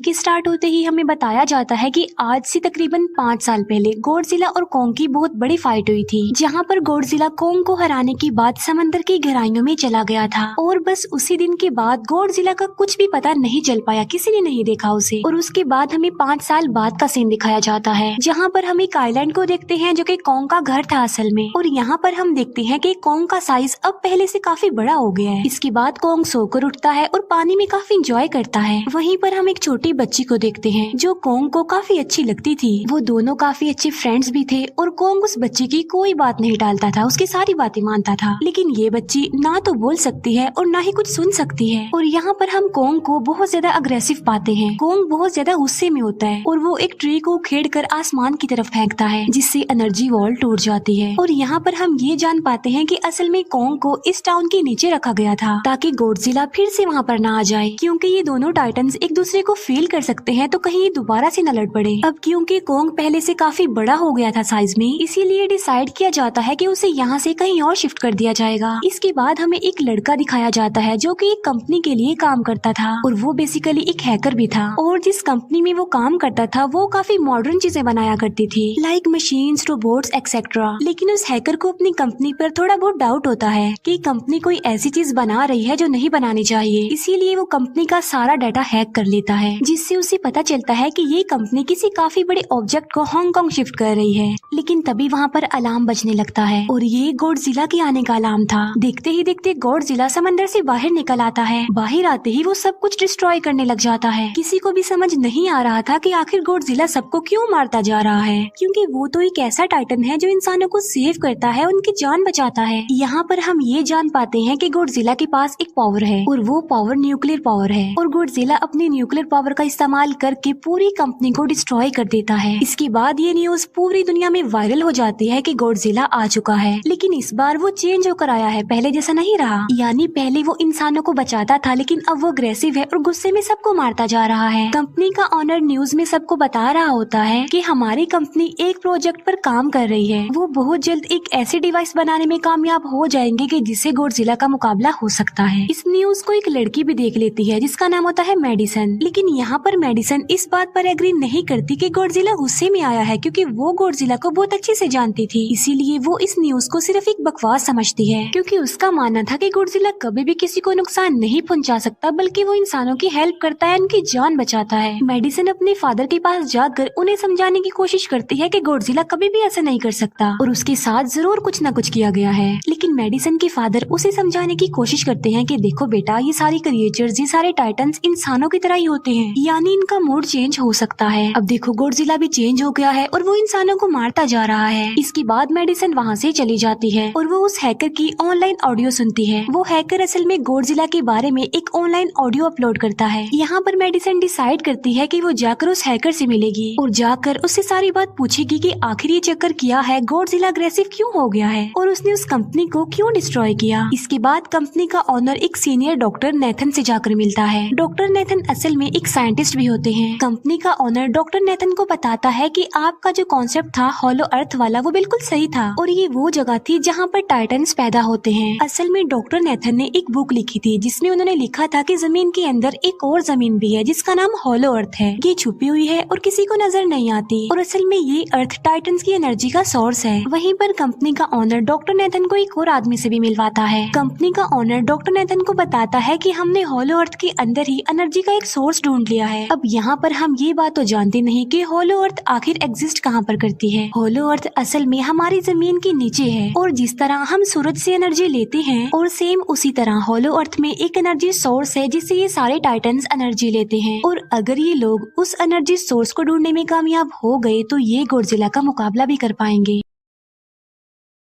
के स्टार्ट होते ही हमें बताया जाता है कि आज से तकरीबन 5 साल पहले गॉडजिला और कोंग की बहुत बड़ी फाइट हुई थी, जहां पर गॉडजिला कोंग को हराने के बाद समंदर की गहराइयों में चला गया था और बस उसी दिन के बाद गॉडजिला का कुछ भी पता नहीं चल पाया, किसी ने नहीं देखा उसे। और उसके बाद हमें 5 साल बाद का सीन दिखाया जाता है, जहाँ पर हम एक आइलैंड को देखते हैं जो कि कोंग का घर था असल में। और यहाँ पर हम देखते हैं कि कोंग का साइज अब पहले से काफी बड़ा हो गया है। इसके बाद कोंग सोकर उठता है और पानी में काफी इंजॉय करता है। वहीं पर हम एक छोटी बच्ची को देखते हैं जो कोंग को काफी अच्छी लगती थी। वो दोनों काफी अच्छे फ्रेंड्स भी थे और कोंग उस बच्ची की कोई बात नहीं टालता था, उसकी सारी बातें मानता था। लेकिन ये बच्ची ना तो बोल सकती है और ना ही कुछ सुन सकती है। और यहाँ पर हम कोंग को बहुत ज्यादा अग्रेसिव पाते हैं। कोंग बहुत ज्यादा गुस्से में होता है और वो एक ट्री को उखेड़कर आसमान की तरफ फेंकता है, जिससे एनर्जी वॉल टूट जाती है। और यहाँ पर हम ये जान पाते हैं कि असल में कोंग को इस टाउन के नीचे रखा गया था ताकि गॉडजिला फिर से वहाँ पर ना आ जाए, क्योंकि ये दोनों टाइटन्स एक दूसरे को फील कर सकते हैं तो कहीं ये दोबारा से न लड़ पड़े। अब क्योंकि कोंग पहले से काफी बड़ा हो गया था साइज में, इसीलिए डिसाइड किया जाता है कि उसे यहाँ से कहीं और शिफ्ट कर दिया जाएगा। इसके बाद हमें एक लड़का दिखाया जाता है जो कि एक कंपनी के लिए काम करता था और वो बेसिकली एक हैकर भी था। और जिस कंपनी में वो काम करता था वो काफी मॉडर्न चीजें बनाया करती थी, लाइक मशीन्स, रोबोट्स एक्सेट्रा। लेकिन उस हैकर को अपनी कंपनी पर थोड़ा बहुत डाउट होता है कि कंपनी कोई ऐसी चीज बना रही है जो नहीं बनानी चाहिए, इसीलिए वो कंपनी का सारा डाटा हैक कर लेता है, जिससे उसे पता चलता है कि ये कंपनी किसी काफी बड़े ऑब्जेक्ट को हांगकांग शिफ्ट कर रही है। लेकिन तभी वहाँ पर अलार्म बजने लगता है और ये गॉडजिला के आने का अलार्म था। देखते ही देखते गॉडजिला समंदर से बाहर निकल आता है। बाहर आते ही वो सब कुछ डिस्ट्रॉय करने लग जाता है। किसी को भी समझ नहीं आ रहा था कि आखिर गॉडजिला सबको क्यों मारता जा रहा है, क्योंकि वो तो एक ऐसा टाइटन है जो इंसानों को सेव करता है, उनकी जान बचाता है। यहाँ पर हम ये जान पाते हैं कि गॉडजिला के पास एक पावर है और वो पावर न्यूक्लियर पावर है। और गॉडजिला अपनी न्यूक्लियर पावर का इस्तेमाल करके पूरी कंपनी को डिस्ट्रॉय कर देता है। इसके बाद ये न्यूज पूरी दुनिया में वायरल हो जाती है कि गॉडजिला आ चुका है, लेकिन इस बार वो चेंज होकर आया है, पहले जैसा नहीं रहा। यानी पहले वो इंसानों को बचाता था, लेकिन अब वो अग्रेसिव है और गुस्से में सबको मारता जा रहा है। कंपनी का ऑनर न्यूज में सबको बता रहा होता है कि हमारी कंपनी एक प्रोजेक्ट पर काम कर रही है। वो बहुत जल्द एक ऐसी डिवाइस बनाने में कामयाब हो जाएंगे कि जिससे गॉडजिला का मुकाबला हो सकता है। इस न्यूज को एक लड़की भी देख लेती है जिसका नाम होता है मेडिसन। लेकिन यहाँ पर मेडिसन इस बात पर एग्री नहीं करती कि गॉडजिला गुस्से में आया है, क्योंकि वो गॉडजिला को बहुत अच्छे से जानती थी। इसीलिए वो इस न्यूज को सिर्फ एक बकवास समझती है, क्योंकि उसका मानना था कि गॉडजिला कभी भी किसी को नुकसान नहीं पहुंचा सकता, बल्कि वो इंसानों की हेल्प करता है, उनकी जान बचाता है। मेडिसन अपने फादर के पास जाकर उन्हें समझाने की कोशिश करती है कि गॉडजिला कभी भी ऐसा नहीं कर सकता और उसके साथ जरूर कुछ न कुछ किया गया है। लेकिन मेडिसन के फादर उसे समझाने की कोशिश करते हैं कि देखो बेटा, ये सारे क्रिएचर्स, ये सारे टाइटन्स इंसानों की तरह ही होते हैं, यानी इनका मूड चेंज हो सकता है। अब देखो गॉडजिला भी चेंज हो गया है और वो इंसानों को मारता जा रहा है। इसके बाद मेडिसन वहाँ से चली जाती है और वो उस हैकर की ऑनलाइन ऑडियो सुनती है। वो हैकर असल में गॉडजिला के बारे में एक ऑनलाइन ऑडियो अपलोड करता है। यहाँ पर मेडिसन डिसाइड करती है कि वो जाकर उस हैकर से मिलेगी और जाकर उससे सारी बात पूछेगी कि आखिर ये चक्कर किया है, गॉडजिला अग्रेसिव क्यों हो गया है और उसने उस कंपनी को क्यों डिस्ट्रॉय किया। इसके बाद कंपनी का ऑनर एक सीनियर डॉक्टर नेथन से जाकर मिलता है। डॉक्टर नेथन असल में एक साइंटिस्ट भी होते हैं। कंपनी का ऑनर डॉक्टर नेथन को बताता है कि आपका जो कॉन्सेप्ट था हॉलो अर्थ वाला, वो बिल्कुल सही था और ये वो जगह थी जहाँ पर टाइटन्स पैदा होते हैं। असल में डॉक्टर नेथन ने एक बुक लिखी थी जिसमें उन्होंने लिखा था कि जमीन के अंदर एक और जमीन भी है जिसका नाम हॉलो अर्थ है। ये छुपी हुई है और किसी को नजर नहीं आती और असल में ये अर्थ टाइटन्स की एनर्जी का सोर्स है। वहीं पर कंपनी का ऑनर डॉक्टर नेथन को एक और आदमी से भी मिलवाता है। कंपनी का ऑनर डॉक्टर नेथन को बताता है कि हमने हॉलो अर्थ के अंदर ही एनर्जी का एक सोर्स ढूंढ लिया है। अब यहाँ पर हम ये बात तो जानते नहीं कि हॉलो अर्थ आखिर एग्जिस्ट कहाँ पर करती है। हॉलो अर्थ असल में हमारी जमीन के नीचे है और जिस तरह हम सूरज से एनर्जी लेते हैं और सेम उसी तरह हॉलो अर्थ में एक एनर्जी सोर्स है जिससे ये सारे टाइटन्स एनर्जी लेते हैं। और अगर ये लोग उस एनर्जी सोर्स को ढूंढने में कामयाब हो गए तो ये गॉडजिला का मुकाबला भी कर पाएंगे।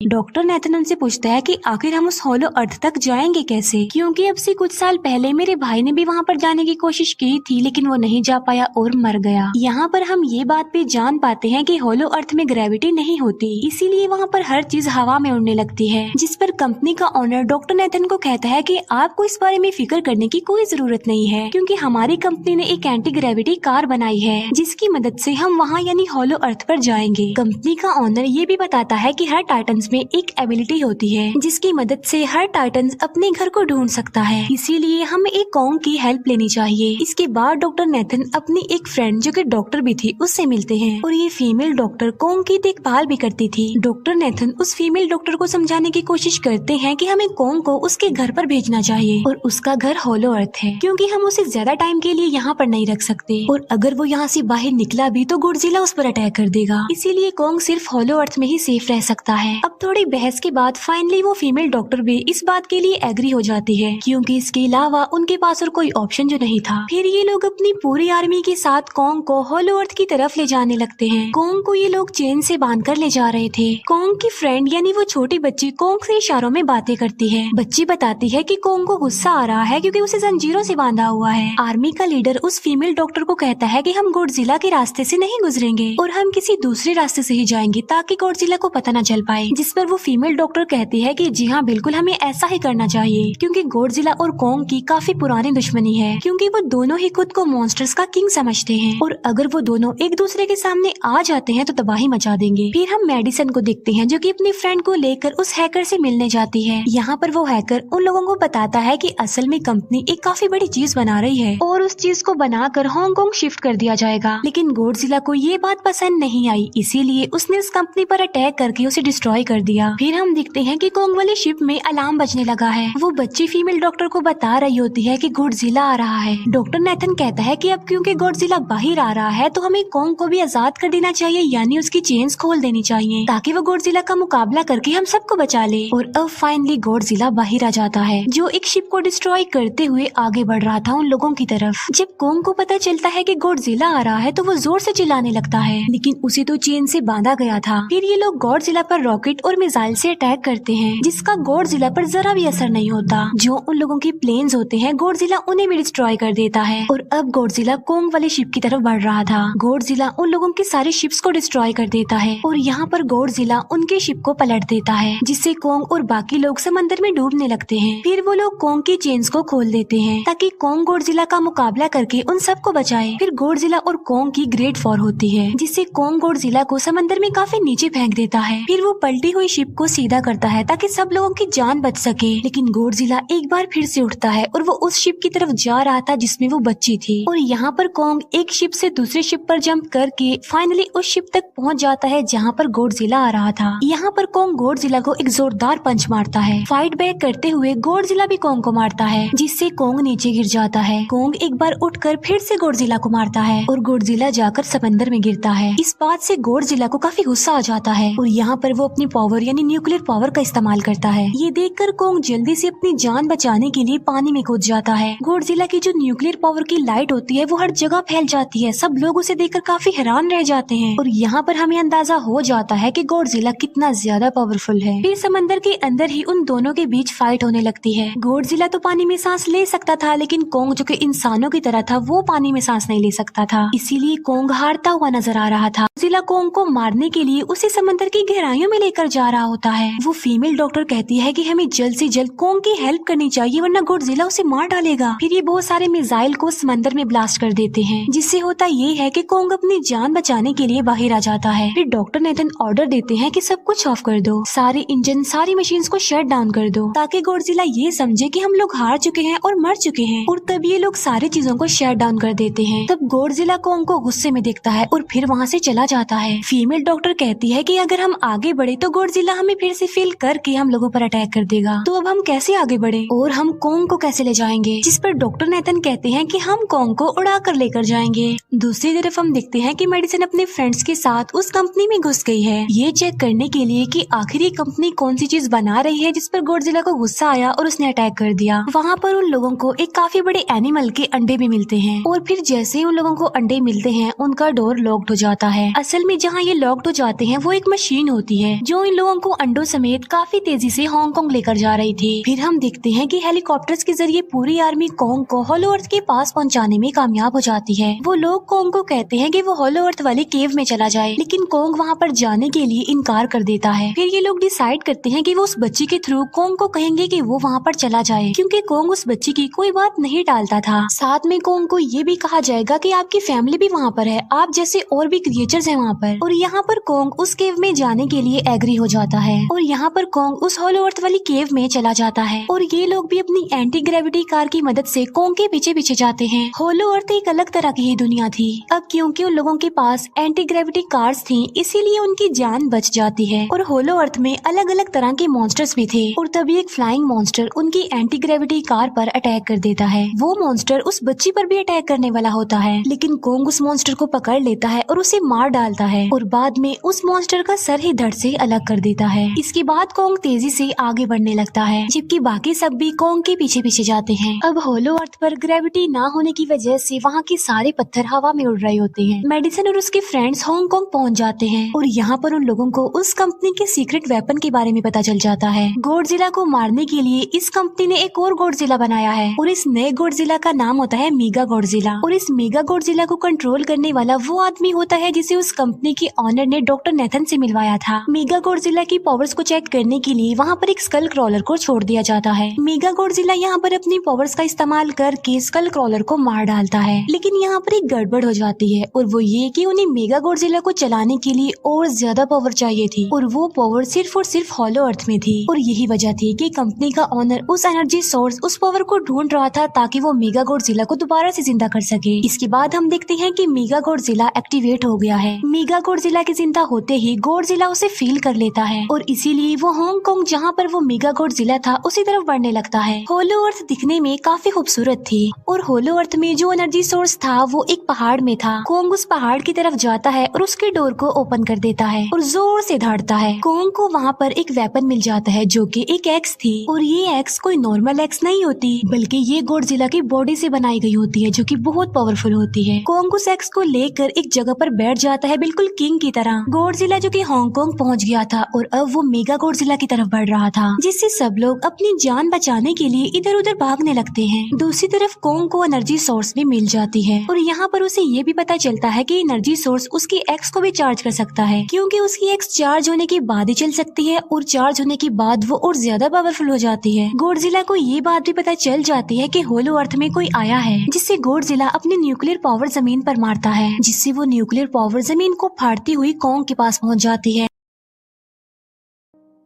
डॉक्टर नेथन उनसे पूछता है कि आखिर हम उस हॉलो अर्थ तक जाएंगे कैसे, क्योंकि अब से कुछ साल पहले मेरे भाई ने भी वहाँ पर जाने की कोशिश की थी लेकिन वो नहीं जा पाया और मर गया। यहाँ पर हम ये बात भी जान पाते हैं कि हॉलो अर्थ में ग्रेविटी नहीं होती, इसीलिए वहाँ पर हर चीज हवा में उड़ने लगती है। जिस पर कंपनी का ऑनर डॉक्टर नेथन को कहता है कि आपको इस बारे में फिक्र करने की कोई जरूरत नहीं है, क्योंकि हमारी कंपनी ने एक एंटी ग्रेविटी कार बनाई है जिसकी मदद से हम वहाँ यानी हॉलो अर्थ पर जाएंगे। कंपनी का ऑनर ये भी बताता है कि हर टाइटन्स में एक एबिलिटी होती है जिसकी मदद से हर टाइटन अपने घर को ढूंढ सकता है, इसीलिए हमें एक कॉन्ग की हेल्प लेनी चाहिए। इसके बाद डॉक्टर नेथन अपनी एक फ्रेंड जो कि डॉक्टर भी थी उससे मिलते हैं और ये फीमेल डॉक्टर कॉन्ग की देखभाल भी करती थी। डॉक्टर नेथन उस फीमेल डॉक्टर को समझाने की कोशिश करते हैं कि हमें कॉन्ग को उसके घर पर भेजना चाहिए और उसका घर होलो अर्थ है क्योंकि हम उसे ज्यादा टाइम के लिए यहाँ पर नहीं रख सकते और अगर वो यहाँ से बाहर निकला भी तो गॉडजिला उस पर अटैक कर देगा, इसीलिए कॉन्ग सिर्फ होलो अर्थ में ही सेफ रह सकता है। अब थोड़ी बहस के बाद फाइनली वो फीमेल डॉक्टर भी इस बात के लिए एग्री हो जाती है क्योंकि इसके अलावा उनके पास और कोई ऑप्शन जो नहीं था। फिर ये लोग अपनी पूरी आर्मी के साथ कॉन्ग को होलो अर्थ की तरफ ले जाने लगते हैं। कॉन्ग को ये लोग चेन से बांध कर ले जा रहे थे। कॉन्ग की फ्रेंड यानी वो छोटी बच्ची कॉन्ग से इशारों में बातें करती है। बच्ची बताती है कि कॉन्ग को गुस्सा आ रहा है क्योंकि उसे जंजीरों से बांधा हुआ है। आर्मी का लीडर उस फीमेल डॉक्टर को कहता है कि हम गॉडजिला के रास्ते से नहीं गुजरेंगे और हम किसी दूसरे रास्ते से ही जाएंगे ताकि गॉडजिला को पता न चल पाए, जिस पर वो फीमेल डॉक्टर कहती है कि जी हाँ बिल्कुल हमें ऐसा ही करना चाहिए क्योंकि गॉडजिला और कॉन्ग की काफी पुरानी दुश्मनी है क्योंकि वो दोनों ही खुद को मॉन्स्टर्स का किंग समझते हैं और अगर वो दोनों एक दूसरे के सामने आ जाते हैं तो तबाही मचा देंगे। फिर हम मेडिसन को देखते हैं जो कि अपनी फ्रेंड को लेकर उस हैकर से मिलने जाती है। यहाँ पर वो हैकर उन लोगों को बताता है कि असल में कंपनी एक काफी बड़ी चीज बना रही है और उस चीज को बनाकर हांगकांग शिफ्ट कर दिया जाएगा, लेकिन गॉडजिला को ये बात पसंद नहीं आई, इसीलिए उसने उस कंपनी पर अटैक करके उसे डिस्ट्रॉय कर दिया। फिर हम देखते हैं कि कॉन्ग वाली शिप में अलार्म बजने लगा है। वो बच्ची फीमेल डॉक्टर को बता रही होती है कि गॉडजिला आ रहा है। डॉक्टर नेथन कहता है कि अब क्योंकि गॉडजिला बाहर आ रहा है तो हमें कॉन्ग को भी आजाद कर देना चाहिए, यानी उसकी चेन्स खोल देनी चाहिए ताकि वो गॉडजिला का मुकाबला करके हम सबको बचा ले। और अब फाइनली गॉडजिला बाहर आ जाता है जो एक शिप को डिस्ट्रॉय करते हुए आगे बढ़ रहा था उन लोगों की तरफ। जब कॉन्ग को पता चलता है कि गॉडजिला आ रहा है तो वो जोर से चिल्लाने लगता है, लेकिन उसे तो चेन से बांधा गया था। फिर ये लोग गॉडजिला पर रॉकेट और मिसाइल से अटैक करते हैं जिसका गॉडजिला पर जरा भी असर नहीं होता। जो उन लोगों के प्लेन्स होते हैं गॉडजिला उन्हें भी डिस्ट्रॉय कर देता है और अब गॉडजिला कॉन्ग वाली शिप की तरफ बढ़ रहा था। गॉडजिला उन लोगों की सारी शिप्स को डिस्ट्रॉय कर देता है और यहाँ पर गॉडजिला उनके शिप को पलट देता है जिससे कॉन्ग और बाकी लोग समंदर में डूबने लगते हैं। फिर वो लोग कॉन्ग की चेन्स को खोल देते हैं ताकि कॉन्ग गॉडजिला का मुकाबला करके उन सबको बचाए। फिर गॉडजिला और कॉन्ग की ग्रेट वॉर होती है जिससे कॉन्ग गॉडजिला को समंदर में काफी नीचे फेंक देता है। फिर वो पलटी हुई शिप को सीधा करता है ताकि सब लोगों की जान बच सके, लेकिन गॉडजिला एक बार फिर से उठता है और वो उस शिप की तरफ जा रहा था जिसमें वो बच्ची थी। और यहाँ पर कॉन्ग एक शिप से दूसरी शिप पर जंप करके फाइनली उस शिप तक पहुँच जाता है जहाँ पर गॉडजिला आ रहा था। यहाँ पर कॉन्ग गॉडजिला को एक जोरदार पंच मारता है। फाइट बैक करते हुए गॉडजिला भी कॉन्ग को मारता है जिससे कॉन्ग नीचे गिर जाता है। कॉन्ग एक बार उठकर फिर से गॉडजिला को मारता है और गॉडजिला जाकर समंदर में गिरता है। इस बात से गॉडजिला को काफी गुस्सा आ जाता है और यहाँ पर वो अपनी पावर यानी न्यूक्लियर पावर का इस्तेमाल करता है। ये देखकर कॉन्ग जल्दी से अपनी जान बचाने के लिए पानी में कूद जाता है। गॉडजिला की जो न्यूक्लियर पावर की लाइट होती है वो हर जगह फैल जाती है। सब लोग उसे देखकर काफी हैरान रह जाते हैं और यहाँ पर हमें अंदाजा हो जाता है कि गॉडजिला कितना ज्यादा पावरफुल है। फिर समंदर के अंदर ही उन दोनों के बीच फाइट होने लगती है। गॉडजिला तो पानी में सांस ले सकता था, लेकिन कॉन्ग जो कि इंसानों की तरह था वो पानी में सांस नहीं ले सकता था, इसीलिए कॉन्ग हारता हुआ नजर आ रहा था। गॉडजिला कॉन्ग को मारने के लिए उसे समंदर की गहराइयों में लेकर जा रहा होता है। वो फीमेल डॉक्टर कहती है कि हमें जल्द से जल्द कॉन्ग की हेल्प करनी चाहिए वरना गॉडजिला उसे मार डालेगा। फिर ये बहुत सारे मिसाइल को समंदर में ब्लास्ट कर देते हैं जिससे होता ये है कि कॉन्ग अपनी जान बचाने के लिए बाहर आ जाता है। फिर डॉक्टर नेथन ऑर्डर देते हैं कि सब कुछ ऑफ कर दो, सारे इंजन सारी मशीन्स को शट डाउन कर दो ताकि गॉडजिला ये समझे कि हम लोग हार चुके हैं और मर चुके हैं। और तब ये लोग सारी चीजों को शट डाउन कर देते हैं। तब गॉडजिला कॉन्ग को गुस्से में देखता है और फिर वहाँ से चला जाता है। फीमेल डॉक्टर कहती है कि अगर हम आगे बढ़े तो गॉडजिला हमें फिर से फेल करके हम लोगों पर अटैक कर देगा, तो अब हम कैसे आगे बढ़े और हम कॉन्ग को कैसे ले जाएंगे। जिस पर डॉक्टर नेथन कहते हैं कि हम कॉन्ग को उड़ा कर लेकर जाएंगे। दूसरी तरफ हम देखते हैं कि मेडिसन अपने फ्रेंड्स के साथ उस कंपनी में घुस गई है ये चेक करने के लिए कि आखिर ये कंपनी कौन सी चीज बना रही है जिस पर गॉडजिला को गुस्सा आया और उसने अटैक कर दिया। वहाँ पर उन लोगों को एक काफी बड़े एनिमल के अंडे भी मिलते हैं और फिर जैसे ही उन लोगों को अंडे मिलते हैं उनका डोर लॉक्ड हो जाता है। असल में जहाँ ये लॉक्ड हो जाते हैं वो एक मशीन होती है जो इन लोगों को अंडों समेत काफी तेजी से हांगकांग लेकर जा रही थी। फिर हम देखते हैं कि हेलीकॉप्टर्स के जरिए पूरी आर्मी कॉन्ग को होलो अर्थ के पास पहुंचाने में कामयाब हो जाती है। वो लोग कॉन्ग को कहते हैं कि वो होलो अर्थ वाली केव में चला जाए, लेकिन कॉन्ग वहाँ पर जाने के लिए इनकार कर देता है। फिर ये लोग डिसाइड करते हैं कि वो उस बच्ची के थ्रू कॉन्ग को कहेंगे कि वो वहाँ पर चला जाए, क्योंकि कॉन्ग उस बच्ची की कोई बात नहीं टालता था। साथ में कॉन्ग को ये भी कहा जाएगा कि आपकी फैमिली भी वहाँ पर है, आप जैसे और भी क्रिएचर्स हैं वहाँ पर। और यहाँ पर कॉन्ग उस केव में जाने के लिए एग्री हो जाता है और यहाँ पर कोंग उस होलो अर्थ वाली केव में चला जाता है और ये लोग भी अपनी एंटी ग्रेविटी कार की मदद से कोंग के पीछे पीछे जाते हैं। होलो अर्थ एक अलग तरह की ही दुनिया थी। अब क्योंकि उन लोगों के पास एंटी ग्रेविटी कार्स थी, इसीलिए उनकी जान बच जाती है। और होलो अर्थ में अलग अलग तरह के मॉन्स्टर्स भी थे और तभी एक फ्लाइंग मॉन्स्टर उनकी एंटी ग्रेविटी कार पर अटैक कर देता है। वो मॉन्स्टर उस बच्ची पर भी अटैक करने वाला होता है, लेकिन कोंग उस मॉन्स्टर को पकड़ लेता है और उसे मार डालता है और बाद में उस मॉन्स्टर का सर ही धड़ से अलग कर देता है। इसके बाद कोंग तेजी से आगे बढ़ने लगता है, जबकि बाकी सब भी कोंग के पीछे पीछे जाते हैं। अब होलो अर्थ पर ग्रेविटी ना होने की वजह से वहाँ के सारे पत्थर हवा में उड़ रहे होते हैं। मेडिसन और उसके फ्रेंड्स हांगकांग पहुँच जाते हैं और यहाँ पर उन लोगों को उस कंपनी के सीक्रेट वेपन के बारे में पता चल जाता है। गॉडजिला को मारने के लिए इस कंपनी ने एक और गॉडजिला बनाया है और इस नए गॉडजिला का नाम होता है मेगा गॉडजिला। और इस मेगा गॉडजिला को कंट्रोल करने वाला वो आदमी होता है जिसे उस कंपनी के ऑनर ने डॉक्टर नेथन से मिलवाया था। मेगा गॉडजिला की पावर्स को चेक करने के लिए वहाँ पर एक स्कल क्रॉलर को छोड़ दिया जाता है। मेगा गॉडजिला यहाँ पर अपनी पावर्स का इस्तेमाल करके स्कल क्रॉलर को मार डालता है, लेकिन यहाँ पर एक गड़बड़ हो जाती है और वो ये कि उन्हें मेगा गॉडजिला को चलाने के लिए और ज्यादा पावर चाहिए थी और वो पावर सिर्फ और सिर्फ होलो अर्थ में थी। और यही वजह थी कि कंपनी का ऑनर उस एनर्जी सोर्स, उस पावर को ढूंढ रहा था ताकि वो मेगा गॉडजिला को दोबारा से जिंदा कर सके। इसके बाद हम देखते हैं कि मेगा गॉडजिला एक्टिवेट हो गया है। मेगा गॉडजिला के जिंदा होते ही गॉडजिला उसे फील कर लेता है और इसीलिए वो हांगकांग जहाँ पर वो मेगा गॉडजिला था उसी तरफ बढ़ने लगता है। होलो अर्थ दिखने में काफी खूबसूरत थी और होलो अर्थ में जो एनर्जी सोर्स था वो एक पहाड़ में था। कोंग उस पहाड़ की तरफ जाता है और उसके डोर को ओपन कर देता है और जोर से धाड़ता है। कोंग को वहाँ पर एक वेपन मिल जाता है जो कि एक एक्स थी और ये एक्स कोई नॉर्मल एक्स नहीं होती, बल्कि ये गॉडजिला की बॉडी से बनाई गई होती है जो कि बहुत पावरफुल होती है। कोंग उस एक्स को लेकर एक जगह पर बैठ जाता है बिल्कुल किंग की तरह। गॉडजिला जो कि हांगकांग पहुंच गया था और अब वो मेगा गॉडजिला की तरफ बढ़ रहा था, जिससे सब लोग अपनी जान बचाने के लिए इधर उधर भागने लगते हैं। दूसरी तरफ कोंग को एनर्जी सोर्स भी मिल जाती है और यहाँ पर उसे ये भी पता चलता है कि एनर्जी सोर्स उसकी एक्स को भी चार्ज कर सकता है, क्योंकि उसकी एक्स चार्ज होने के बाद ही चल सकती है और चार्ज होने के बाद वो और ज्यादा पावरफुल हो जाती है। गॉडजिला को ये बात भी पता चल जाती है कि होलो अर्थ में कोई आया है, जिससे गॉडजिला अपनी न्यूक्लियर पावर जमीन पर मारता है, जिससे वो न्यूक्लियर पावर जमीन को फाड़ती हुई कोंग के पास पहुँच जाती है।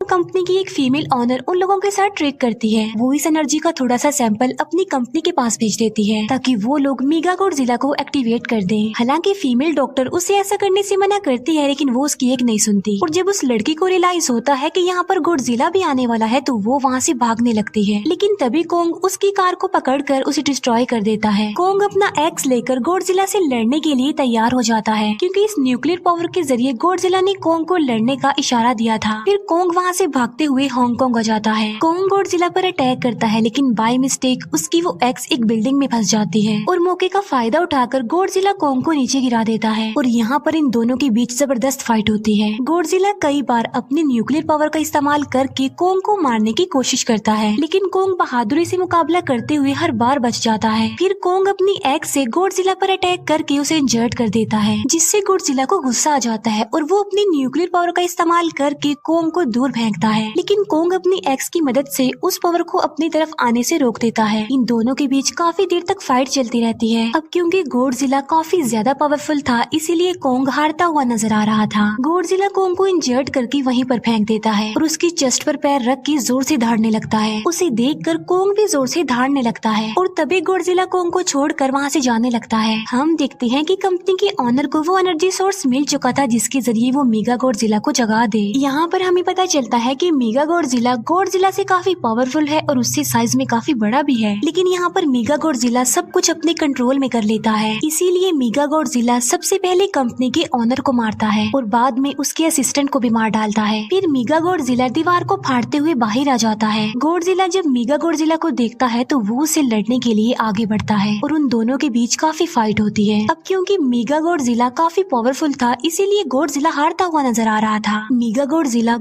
कंपनी की एक फीमेल ऑनर उन लोगों के साथ ट्रेक करती है। वो इस एनर्जी का थोड़ा सा सैंपल अपनी कंपनी के पास भेज देती है ताकि वो लोग मेगा गॉडजिला को एक्टिवेट कर दें। हालांकि फीमेल डॉक्टर उसे ऐसा करने से मना करती है, लेकिन वो उसकी एक नहीं सुनती और जब उस लड़की को रियलाइज होता है कि यहाँ पर गॉडजिला भी आने वाला है तो वो वहाँ से भागने लगती है, लेकिन तभी कोंग उसकी कार को पकड़कर उसे डिस्ट्रॉय कर देता है। कोंग अपना एक्स लेकर गॉडजिला से लड़ने के लिए तैयार हो जाता है, क्योंकि इस न्यूक्लियर पावर के जरिए गॉडजिला ने कोंग को लड़ने का इशारा दिया था। फिर कोंग वहाँ से भागते हुए हांगकांग आ जाता है। कोंग गॉडजिला पर अटैक करता है, लेकिन बाय मिस्टेक उसकी वो एक्स एक बिल्डिंग में फंस जाती है और मौके का फायदा उठाकर गॉडजिला कोंग को नीचे गिरा देता है और यहाँ पर इन दोनों के बीच जबरदस्त फाइट होती है। गॉडजिला कई बार अपनी न्यूक्लियर पावर का इस्तेमाल करके कोंग को मारने की कोशिश करता है, लेकिन कोंग बहादुरी से मुकाबला करते हुए हर बार बच जाता है। फिर कोंग अपनी एक्स से गॉडजिला पर अटैक करके उसे इंजर्ड कर देता है, जिससे गॉडजिला को गुस्सा आ जाता है और वो अपनी न्यूक्लियर पावर का इस्तेमाल करके कोंग को दूर फेंकता है, लेकिन कोंग अपनी एक्स की मदद से उस पावर को अपनी तरफ आने से रोक देता है। इन दोनों के बीच काफी देर तक फाइट चलती रहती है। अब क्योंकि गॉडजिला काफी ज्यादा पावरफुल था, इसीलिए कोंग हारता हुआ नजर आ रहा था। गॉडजिला कोंग को इंजर्ड करके वहीं पर फेंक देता है और उसकी चेस्ट पर पैर रख के जोर से धाड़ने लगता है। उसे देखकर कोंग भी जोर से धाड़ने लगता है और तभी गॉडजिला कोंग को छोड़कर वहाँ से जाने लगता है। हम देखते हैं कि कंपनी के ऑनर को वो एनर्जी सोर्स मिल चुका था जिसके जरिए वो मेगा गॉडजिला को जगा दे। यहाँ पर हमें पता चलता है कि मेगा गॉडजिला से काफी पावरफुल है और उससे साइज में काफी बड़ा भी है, लेकिन यहाँ पर मेगा गॉडजिला सब कुछ अपने कंट्रोल में कर लेता है। इसीलिए मेगा गॉडजिला सबसे पहले कंपनी के ऑनर को मारता है और बाद में उसके असिस्टेंट को भी मार डालता है। फिर मेगा गॉडजिला दीवार को फाड़ते हुए बाहर आ जाता है। गॉडजिला जब मेगा गॉडजिला को देखता है तो वो उसे लड़ने के लिए आगे बढ़ता है और उन दोनों के बीच काफी फाइट होती है। अब क्योंकि मेगा गॉडजिला काफी पावरफुल था, इसीलिए गॉडजिला हारता हुआ नजर आ रहा था। मेगा गॉडजिला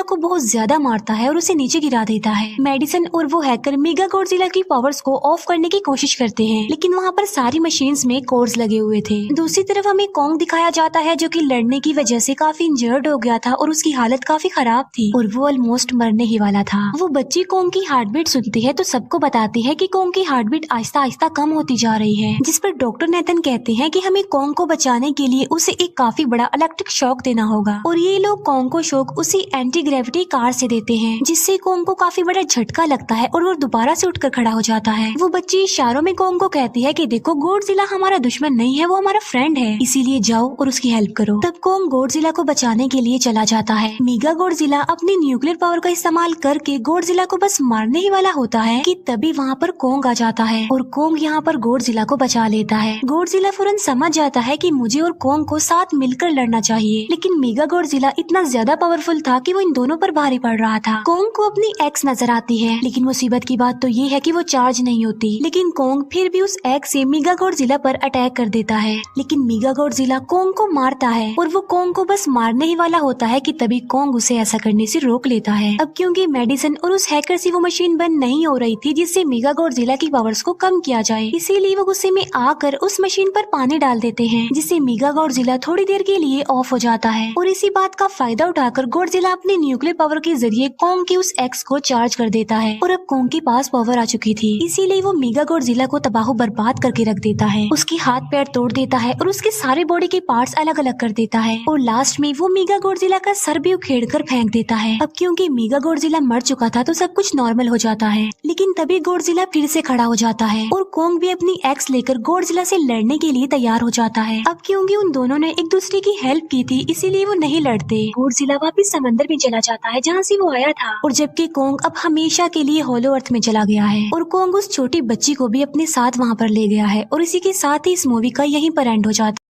को बहुत ज्यादा मारता है और उसे नीचे गिरा देता है। मेडिसन और वो हैकर मेगा गॉडजिला की पावर्स को ऑफ करने की कोशिश करते हैं, लेकिन वहाँ पर सारी मशीन्स में कोड्स लगे हुए थे। दूसरी तरफ हमें कॉन्ग दिखाया जाता है जो कि लड़ने की वजह से काफी इंजर्ड हो गया था और उसकी हालत काफी खराब थी और वो ऑलमोस्ट मरने ही वाला था। वो बच्ची कॉन्ग की हार्ट बीट सुनती है तो सबको बताती है कि कॉन्ग की हार्ट बीट आहिस्ता आहिस्ता कम होती जा रही है, जिस पर डॉक्टर नेथन कहते हैं कि हमें कॉन्ग को बचाने के लिए उसे एक काफी बड़ा इलेक्ट्रिक शॉक देना होगा और ये लोग कॉन्ग को शॉक उसी एंटी ग्रेविटी कार से देते हैं, जिससे कॉन्ग को काफी बड़ा झटका लगता है और वो दोबारा से उठकर खड़ा हो जाता है। वो बच्ची इशारों में कॉन्ग को कहती है कि देखो गॉडजिला हमारा दुश्मन नहीं है, वो हमारा फ्रेंड है, इसीलिए जाओ और उसकी हेल्प करो। तब कॉन्ग गॉडजिला को बचाने के लिए चला जाता है। मेगा गॉडजिला अपनी न्यूक्लियर पावर का इस्तेमाल करके गॉडजिला को बस मारने ही वाला होता है कि तभी वहाँ पर कॉन्ग आ जाता है और कॉन्ग यहाँ पर गॉडजिला को बचा लेता है। गॉडजिला फौरन समझ जाता है कि मुझे और कॉन्ग को साथ मिलकर लड़ना चाहिए, लेकिन मेगा गॉडजिला इतना ज्यादा पावरफुल था कि वो इन दोनों पर भारी पड़ रहा था। कॉन्ग को अपनी एक्स नजर आती है, लेकिन मुसीबत की बात तो ये है कि वो चार्ज नहीं होती, लेकिन कॉन्ग फिर भी उस एक्स से मेगा गॉडजिला पर अटैक कर देता है। लेकिन मेगा गॉडजिला कॉन्ग को मारता है और वो कॉन्ग को बस मारने ही वाला होता है कि तभी कॉन्ग उसे ऐसा करने से रोक लेता है। अब क्योंकि मेडिसन और उस हैकर से वो मशीन बंद नहीं हो रही थी जिससे मेगा गॉडजिला की पावर्स को कम किया जाए, इसीलिए वो गुस्से में आकर उस मशीन पर पानी डाल देते हैं, जिससे मेगा गॉडजिला थोड़ी देर के लिए ऑफ हो जाता है और इसी बात का फायदा उठाकर गॉडजिला अपने न्यूक्लियर पावर के जरिए कॉन्ग के उस एक्स को चार्ज कर देता है और अब कॉन्ग के पास पावर आ चुकी थी, इसीलिए वो मेगा गॉडजिला को तबाह बर्बाद करके रख देता है। उसके हाथ पैर तोड़ देता है और उसके सारे बॉडी के पार्ट्स अलग अलग कर देता है और लास्ट में वो मेगा गॉडजिला का सर भी उखेड़ कर फेंक देता है। अब क्योंकि मेगा गॉडजिला मर चुका था तो सब कुछ नॉर्मल हो जाता है, लेकिन तभी गॉडजिला फिर से खड़ा हो जाता है और कॉन्ग भी अपनी एक्स लेकर गॉडजिला से लड़ने के लिए तैयार हो जाता है। अब क्योंकि उन दोनों ने एक दूसरे की हेल्प की थी इसीलिए वो नहीं लड़ते। गॉडजिला वापिस समंदर में चला जाता है जहाँ से वो आया था और जबकि कॉन्ग अब हमेशा के लिए होलो अर्थ में चला गया है और कॉन्ग उस छोटी बच्ची को भी अपने साथ वहाँ पर ले गया है और इसी के साथ ही इस मूवी का यहीं पर एंड हो जाता है।